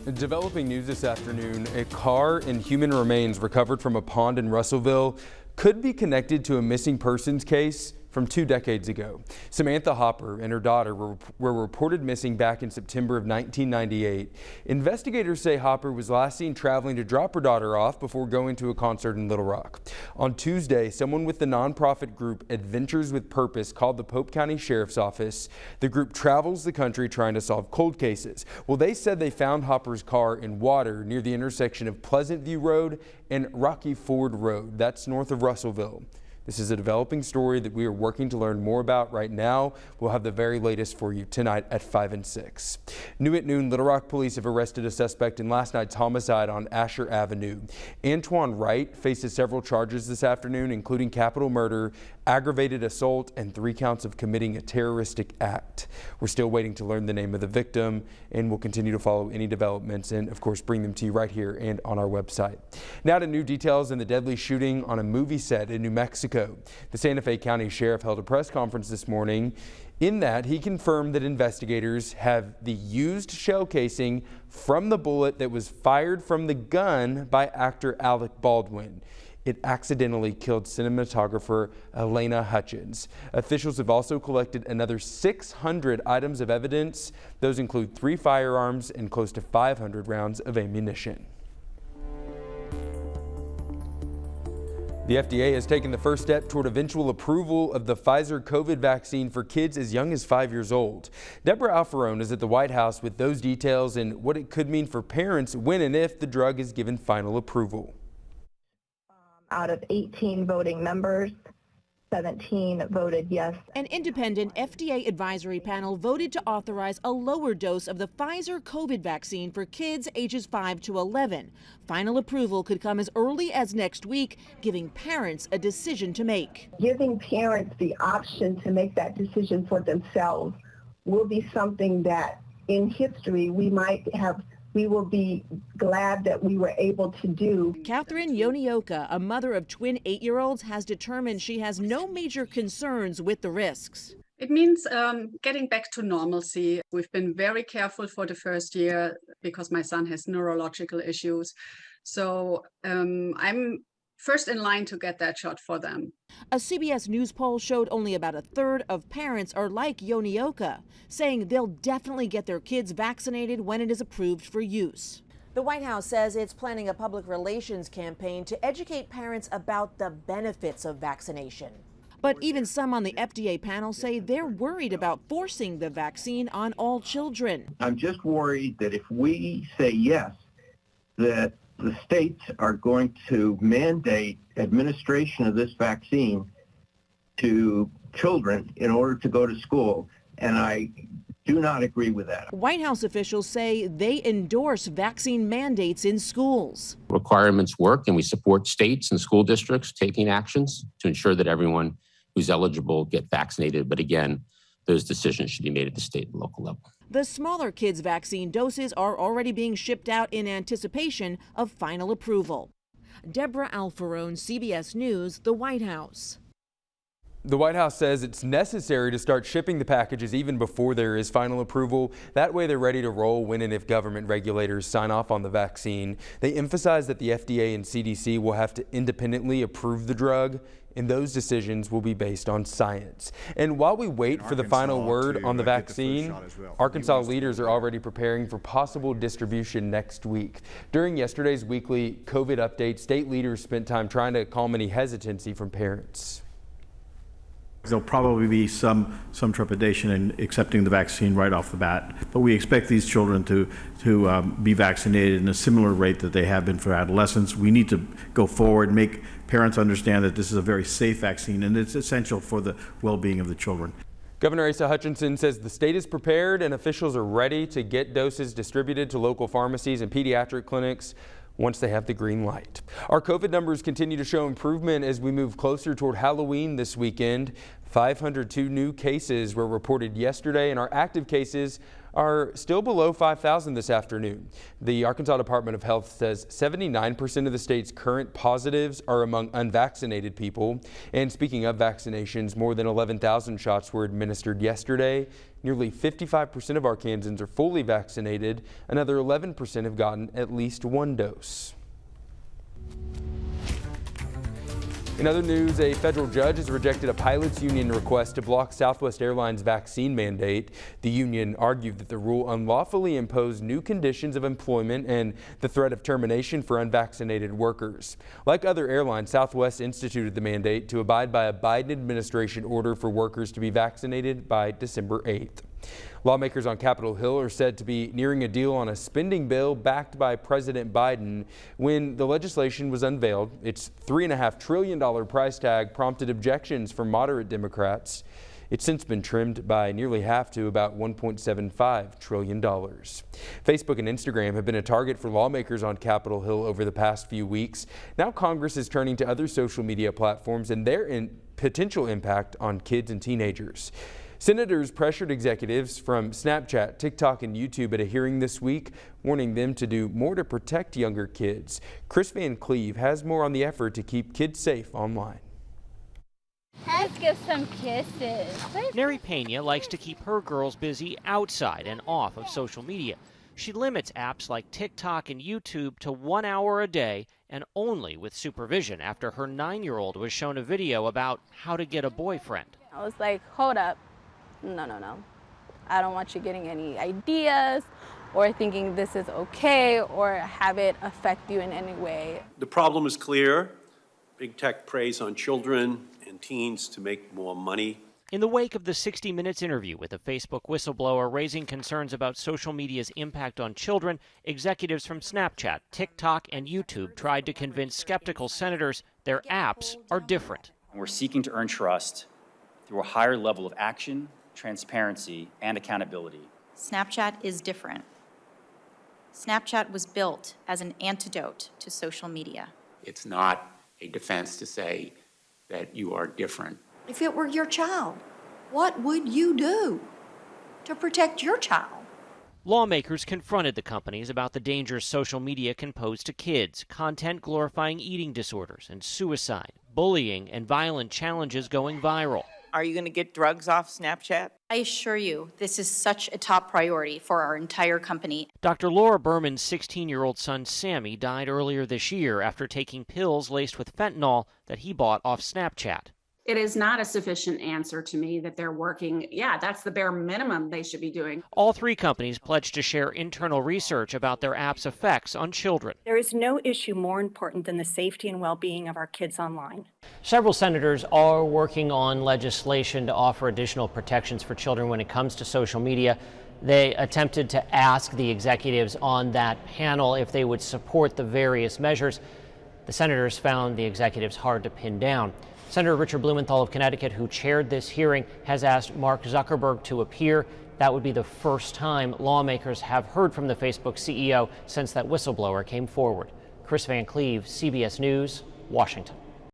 Developing news this afternoon, a car and human remains recovered from a pond in Russellville could be connected to a missing persons case from 2 decades ago. Samantha Hopper and her daughter were reported missing back in September of 1998. Investigators say Hopper was last seen traveling to drop her daughter off before going to a concert in Little Rock. On Tuesday, someone with the nonprofit group Adventures with Purpose called the Pope County Sheriff's Office. The group travels the country trying to solve cold cases. Well, they said they found Hopper's car in water near the intersection of Pleasant View Road and Rocky Ford Road. That's north of Russellville. This is a developing story that we are working to learn more about right now. We'll have the very latest for you tonight at 5 and 6. New at noon, Little Rock police have arrested a suspect in last night's homicide on Asher Avenue. Antoine Wright faces several charges this afternoon, including capital murder, aggravated assault, and 3 counts of committing a terroristic act. We're still waiting to learn the name of the victim, and we'll continue to follow any developments and, of course, bring them to you right here and on our website. Now to new details in the deadly shooting on a movie set in New Mexico. The Santa Fe County Sheriff held a press conference this morning. In that, he confirmed that investigators have the used shell casing from the bullet that was fired from the gun by actor Alec Baldwin. It accidentally killed cinematographer Elena Hutchins. Officials have also collected another 600 items of evidence. Those include 3 firearms and close to 500 rounds of ammunition. The FDA has taken the first step toward eventual approval of the Pfizer COVID vaccine for kids as young as 5 years old. Deborah Alfarone is at the White House with those details and what it could mean for parents when and if the drug is given final approval. Out of 18 voting members, 17 voted yes. An independent FDA advisory panel voted to authorize a lower dose of the Pfizer COVID vaccine for kids ages 5 to 11. Final approval could come as early as next week, giving parents a decision to make. Giving parents the option to make that decision for themselves will be something that in history we will be glad that we were able to do. Catherine Yonioka, a mother of twin 8-year-olds, has determined she has no major concerns with the risks. It means getting back to normalcy. We've been very careful for the first year because my son has neurological issues. So I'm first in line to get that shot for them. A CBS News poll showed only about a third of parents are like Yonioka, saying they'll definitely get their kids vaccinated when it is approved for use. The White House says it's planning a public relations campaign to educate parents about the benefits of vaccination. But even some on the FDA panel say they're worried about forcing the vaccine on all children. I'm just worried that if we say yes, that the states are going to mandate administration of this vaccine to children in order to go to school, and I do not agree with that. White House officials say they endorse vaccine mandates in schools. Requirements work, and we support states and school districts taking actions to ensure that everyone who's eligible get vaccinated. But again, those decisions should be made at the state and local level. The smaller kids' vaccine doses are already being shipped out in anticipation of final approval. Deborah Alfarone, CBS News, the White House. The White House says it's necessary to start shipping the packages even before there is final approval. That way they're ready to roll when and if government regulators sign off on the vaccine. They emphasize that the FDA and CDC will have to independently approve the drug, and those decisions will be based on science. And while we wait for the final word on the vaccine, Arkansas leaders are already preparing for possible distribution next week. During yesterday's weekly COVID update, state leaders spent time trying to calm any hesitancy from parents. There'll probably be some trepidation in accepting the vaccine right off the bat, but we expect these children to be vaccinated in a similar rate that they have been for adolescents. We need to go forward, make parents understand that this is a very safe vaccine and it's essential for the well-being of the children. Governor Asa Hutchinson says the state is prepared and officials are ready to get doses distributed to local pharmacies and pediatric clinics once they have the green light. Our COVID numbers continue to show improvement as we move closer toward Halloween this weekend. 502 new cases were reported yesterday, and our active cases are still below 5,000 this afternoon. The Arkansas Department of Health says 79% of the state's current positives are among unvaccinated people. And speaking of vaccinations, more than 11,000 shots were administered yesterday. Nearly 55% of Arkansans are fully vaccinated. Another 11% have gotten at least one dose. In other news, a federal judge has rejected a pilots union request to block Southwest Airlines' vaccine mandate. The union argued that the rule unlawfully imposed new conditions of employment and the threat of termination for unvaccinated workers. Like other airlines, Southwest instituted the mandate to abide by a Biden administration order for workers to be vaccinated by December 8th. Lawmakers on Capitol Hill are said to be nearing a deal on a spending bill backed by President Biden. When the legislation was unveiled, its $3.5 trillion price tag prompted objections from moderate Democrats. It's since been trimmed by nearly half to about $1.75 trillion. Facebook and Instagram have been a target for lawmakers on Capitol Hill over the past few weeks. Now Congress is turning to other social media platforms and their potential impact on kids and teenagers. Senators pressured executives from Snapchat, TikTok, and YouTube at a hearing this week, warning them to do more to protect younger kids. Chris Van Cleve has more on the effort to keep kids safe online. Let's give some kisses. Neri Pena likes to keep her girls busy outside and off of social media. She limits apps like TikTok and YouTube to 1 hour a day and only with supervision after her 9-year-old was shown a video about how to get a boyfriend. I was like, hold up. No. I don't want you getting any ideas or thinking this is okay or have it affect you in any way. The problem is clear. Big tech preys on children and teens to make more money. In the wake of the 60 Minutes interview with a Facebook whistleblower raising concerns about social media's impact on children, executives from Snapchat, TikTok, and YouTube tried to convince skeptical senators their apps are different. We're seeking to earn trust through a higher level of action, transparency, and accountability. Snapchat is different. Snapchat was built as an antidote to social media. It's not a defense to say that you are different. If it were your child, what would you do to protect your child? Lawmakers confronted the companies about the dangers social media can pose to kids, content glorifying eating disorders and suicide, bullying, and violent challenges going viral. Are you going to get drugs off Snapchat? I assure you, this is such a top priority for our entire company. Dr. Laura Berman's 16-year-old son Sammy died earlier this year after taking pills laced with fentanyl that he bought off Snapchat. It is not a sufficient answer to me that they're working. Yeah, that's the bare minimum they should be doing. All three companies pledged to share internal research about their app's effects on children. There is no issue more important than the safety and well-being of our kids online. Several senators are working on legislation to offer additional protections for children when it comes to social media. They attempted to ask the executives on that panel if they would support the various measures. The senators found the executives hard to pin down. Senator Richard Blumenthal of Connecticut, who chaired this hearing, has asked Mark Zuckerberg to appear. That would be the first time lawmakers have heard from the Facebook CEO since that whistleblower came forward. Chris Van Cleve, CBS News, Washington.